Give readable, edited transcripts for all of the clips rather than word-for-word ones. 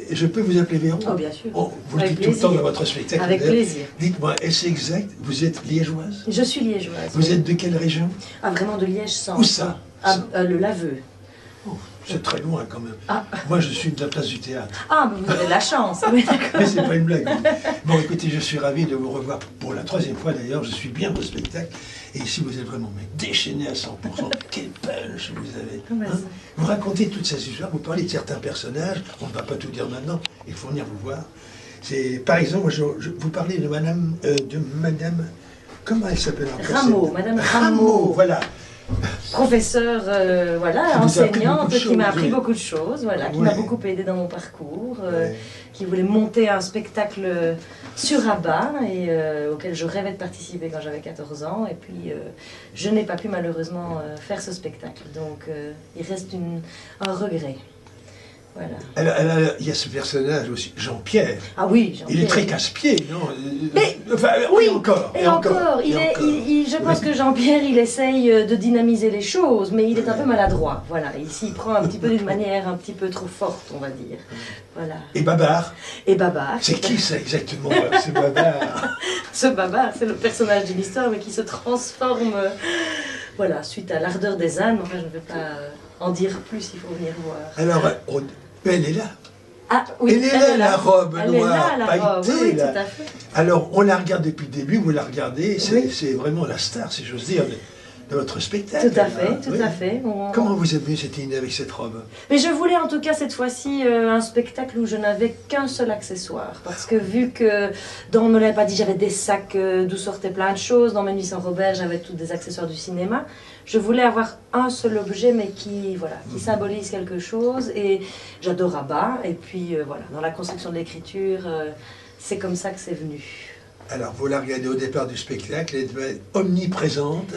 Je peux vous appeler Véron? Oh, bien sûr. Oh, vous le Avec dites tout le temps plaisir. dans votre spectacle. Avec plaisir. Dites-moi, est-ce exact? Vous êtes liégeoise? Je suis liégeoise. Vous oui. êtes de quelle région? Ah, vraiment de Liège sans. Où ça? Le Laveux. Oh, c'est très loin quand même. Ah. Moi, je suis de la place du théâtre. Ah, mais vous avez de la chance. Oui, d'accord. Mais c'est pas une blague. Bon, écoutez, je suis ravi de vous revoir pour la 3e fois d'ailleurs. Je suis bien au spectacle. Et ici, vous êtes vraiment déchaîné à 100%. Quel punch vous avez. Hein? Vous racontez toutes ces histoires, vous parlez de certains personnages. On ne va pas tout dire maintenant. Il faut venir vous voir. Par exemple, vous parlez de madame... comment elle s'appelle encore? Rameau, madame Rameau. Voilà. Professeure, voilà, Qui vous a appris enseignante, beaucoup de qui m'a choses, appris oui. beaucoup de choses, voilà, qui Ouais. m'a beaucoup aidé dans mon parcours, Ouais. qui voulait monter un spectacle sur Rabat et auquel je rêvais de participer quand j'avais 14 ans. Et puis, je n'ai pas pu malheureusement faire ce spectacle. Donc, il reste un regret. Voilà. Alors, il y a ce personnage aussi, Jean-Pierre. Ah oui, Il Jean-Pierre. est très casse-pied, non? Mais, enfin, oui, et encore. Et encore, je pense que Jean-Pierre, il essaye de dynamiser les choses, mais il est un peu maladroit. Voilà, ici, il prend un petit peu d'une manière un petit peu trop forte, on va dire. Voilà. Et Babar? Et Babar. C'est qui ça exactement? C'est Babar. Ce Babar, c'est le personnage de l'histoire, mais qui se transforme, voilà, suite à l'ardeur des ânes. Enfin, je ne vais pas en dire plus, il faut venir voir. Alors, elle est là. Ah oui, Elle est là, la robe elle noire, est là, la robe, pailletée, oui, là. tout à fait. Alors, on la regarde depuis le début, vous la regardez, c'est Oui. vraiment la star, si j'ose dire, de votre spectacle. Tout à fait, hein. tout Oui. à fait. Comment vous êtes venu cette idée avec cette robe? Mais je voulais en tout cas cette fois-ci un spectacle où je n'avais qu'un seul accessoire. Parce que vu que, on ne me l'avait pas dit, j'avais des sacs d'où sortaient plein de choses. Dans mes nuits sans Robert, j'avais tous des accessoires du cinéma. Je voulais avoir un seul objet, mais qui, voilà, qui symbolise quelque chose. Et j'adore Rabat. Et puis voilà, dans la construction de l'écriture, c'est comme ça que c'est venu. Alors, vous la regardez au départ du spectacle, elle est omniprésente.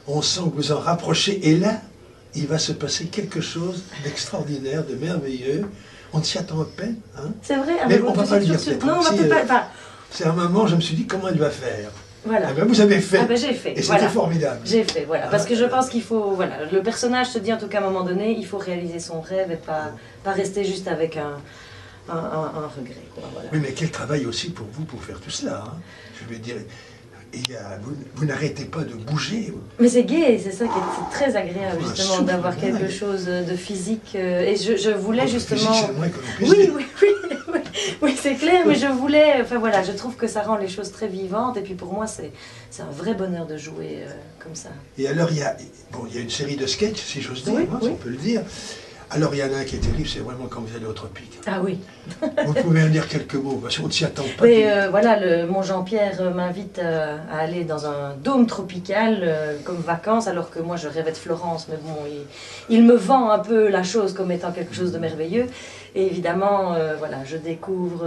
On sent que vous en rapprochez. Et là, il va se passer quelque chose d'extraordinaire, de merveilleux. On s'y attend à peine. Hein? C'est vrai. Mais on ne va pas le dire. Non, on va peut-être pas. C'est un moment, je me suis dit, comment elle va faire? Voilà. Eh ben, vous avez fait. Ah ben, j'ai fait. Et c'était voilà. formidable. J'ai fait, voilà. Parce que je pense qu'il faut, voilà, le personnage se dit en tout cas à un moment donné, il faut réaliser son rêve et pas rester juste avec un regret. Quoi, voilà. Oui, mais quel travail aussi pour vous pour faire tout cela. Hein? Je veux dire, vous n'arrêtez pas de bouger. Mais c'est gai, c'est ça qui est très agréable justement souffle, d'avoir ouais. quelque chose de physique. Et je voulais Votre justement. physique, c'est le moins que l'on puisse Oui, dire. oui, c'est clair, mais je voulais, enfin voilà, je trouve que ça rend les choses très vivantes et puis pour moi c'est un vrai bonheur de jouer comme ça. Et alors, il y a une série de sketchs, si j'ose dire, Oui, hein, oui. si on peut le dire. Alors, il y en a un qui est terrible, c'est vraiment quand vous allez au tropique. Ah oui. Vous pouvez en dire quelques mots, parce qu'on ne s'y attend pas. Mais voilà, mon Jean-Pierre m'invite à aller dans un dôme tropical comme vacances, alors que moi je rêvais de Florence, mais bon, il me vend un peu la chose comme étant quelque chose de merveilleux. Et évidemment, voilà, je découvre,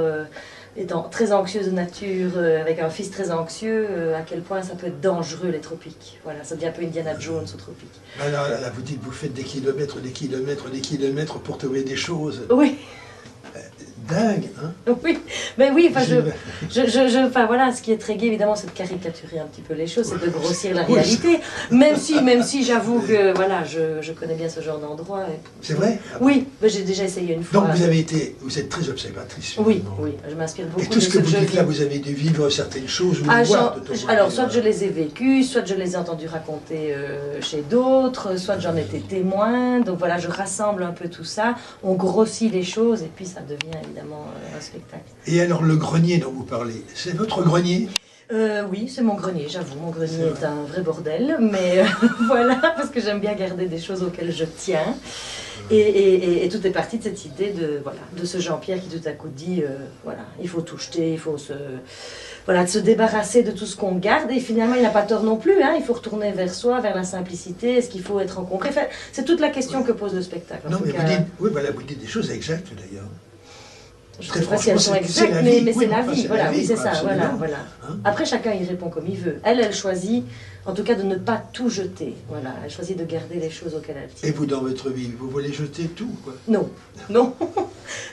étant très anxieuse de nature, avec un fils très anxieux, à quel point ça peut être dangereux les tropiques. Voilà, ça devient un peu Indiana Jones aux tropiques. Alors là, vous dites, vous faites des kilomètres, des kilomètres, des kilomètres pour trouver des choses. Oui. Dingue, hein? Oui, mais oui, enfin, enfin voilà, ce qui est très gai évidemment, c'est de caricaturer un petit peu les choses, c'est de grossir la réalité. Même si j'avoue que voilà, je connais bien ce genre d'endroit. C'est vrai? Oui, mais j'ai déjà essayé une fois. Donc vous êtes très observatrice. Oui, finalement. oui, je m'inspire beaucoup Et tout ce que de vous ce que je dites là, vis. vous avez dû vivre certaines choses ou Ah, voir de ton alors, soit je les ai vécues, soit je les ai entendues raconter chez d'autres, soit j'en étais témoin. Donc voilà, je rassemble un peu tout ça, on grossit les choses et puis ça devient évidemment un spectacle. Et alors le grenier dont vous parlez, c'est votre grenier? Oui, c'est mon grenier, j'avoue. Mon grenier est un vrai bordel, mais voilà, parce que j'aime bien garder des choses auxquelles je tiens. Et tout est parti de cette idée de ce Jean-Pierre qui tout à coup dit, voilà, il faut tout jeter, il faut de se débarrasser de tout ce qu'on garde. Et finalement, il n'a pas tort non plus, hein, il faut retourner vers soi, vers la simplicité. Est-ce qu'il faut être en concret? Enfin, c'est toute la question que pose le spectacle. Non, mais cas, vous dites des choses exactes d'ailleurs. je ne sais pas si elles sont exactes, mais c'est la vie, voilà, oui, c'est ça, absolument. voilà. Hein? Après, chacun y répond comme il veut. Elle choisit, en tout cas, de ne pas tout jeter, voilà. Elle choisit de garder les choses auxquelles elle tient. Et vous, dans votre vie, vous voulez jeter tout, quoi? Non, non,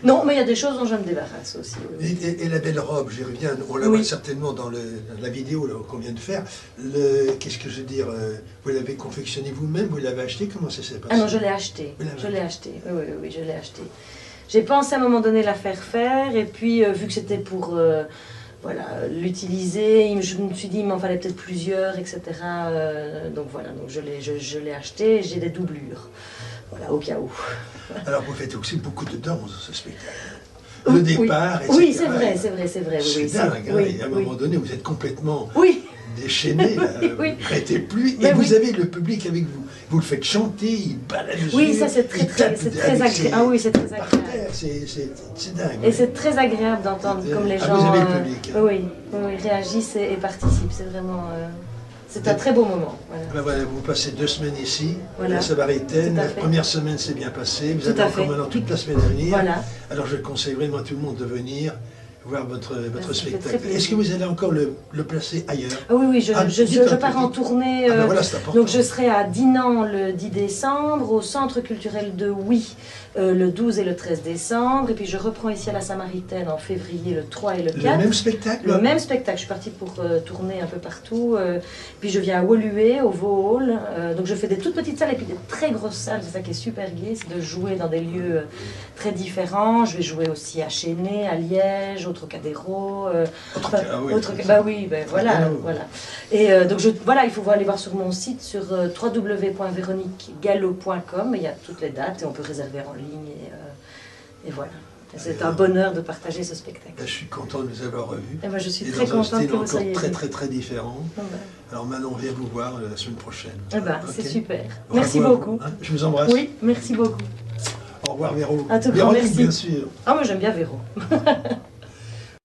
non, mais il y a des choses dont je me débarrasse aussi. Oui. Et la belle robe, j'y reviens, on la Oui. voit certainement dans la vidéo qu'on vient de faire. Qu'est-ce que je veux dire, vous l'avez confectionnée vous-même, vous l'avez achetée, comment ça s'est passé? Ah non, je l'ai acheté, Vous l'avez je l'ai acheté, oui, je l'ai acheté. j'ai pensé à un moment donné la faire faire, et puis vu que c'était pour voilà, l'utiliser, je me suis dit il m'en fallait peut-être plusieurs, etc. Donc voilà, donc je l'ai acheté, et j'ai des doublures, voilà, au cas où. Alors vous faites aussi beaucoup de danse dans ce spectacle. Le départ, etc. Oui, c'est vrai, c'est vrai, c'est vrai. C'est Oui, dingue, hein, oui, et à un oui. moment donné, vous êtes complètement Oui, déchaîné, là, Oui. vous ne prêtez plus, et Ben vous oui. avez le public avec vous. Vous le faites chanter, il bat la mesure, oui, ça c'est très, il très, tape c'est très avec agréable. ses Ah oui, c'est très par agréable. terre, c'est dingue. Et oui. c'est très agréable d'entendre comme les Ah, gens vous avez le public, hein. oui, oui, réagissent et participent. C'est vraiment c'est un très beau moment. Voilà. Ben voilà, vous passez 2 semaines ici, Voilà. la Samaritaine, Tout à la fait. première semaine s'est bien passée, vous Tout avez à encore fait. maintenant toute la semaine à venir. Voilà. Alors je conseille vraiment à tout le monde de venir voir votre Ça fait très spectacle. plaisir. Est-ce que vous allez encore le placer ailleurs? Ah oui, oui, Ah, dites un je peu, pars en dites. tournée. Ah ben voilà, c'est important. Donc je serai à Dinan le 10 décembre, au Centre culturel de Oui le 12 et le 13 décembre, et puis je reprends ici à la Samaritaine en février le 3 et le 4. Le même spectacle? Le même spectacle, je suis partie pour tourner un peu partout. Puis je viens à Woluwe, au Vaux-Hall. Donc je fais des toutes petites salles et puis des très grosses salles. C'est ça qui est super gai, c'est de jouer dans des lieux très différents. Je vais jouer aussi à Chênay, à Liège, au Trocadéro. Ah oui. Bah oui, ben voilà, Trocadéro. voilà. Et donc voilà, il faut aller voir sur mon site sur www.véroniquegallo.com. Il y a toutes les dates et on peut réserver en ligne. Et voilà. C'est un bonheur de partager ce spectacle. Je suis content de vous avoir revu. Et moi, je suis Et très dans un contente style que vous encore soyez très venus. très très différent. Ah ben. Alors maintenant on vient vous voir la semaine prochaine. Eh ben, c'est Ok. super. Bravo Merci à vous, beaucoup. hein. Je vous embrasse. Oui, merci beaucoup. Au revoir Véro. À tout grand Véronique, merci. bien sûr. Ah, moi j'aime bien Véro.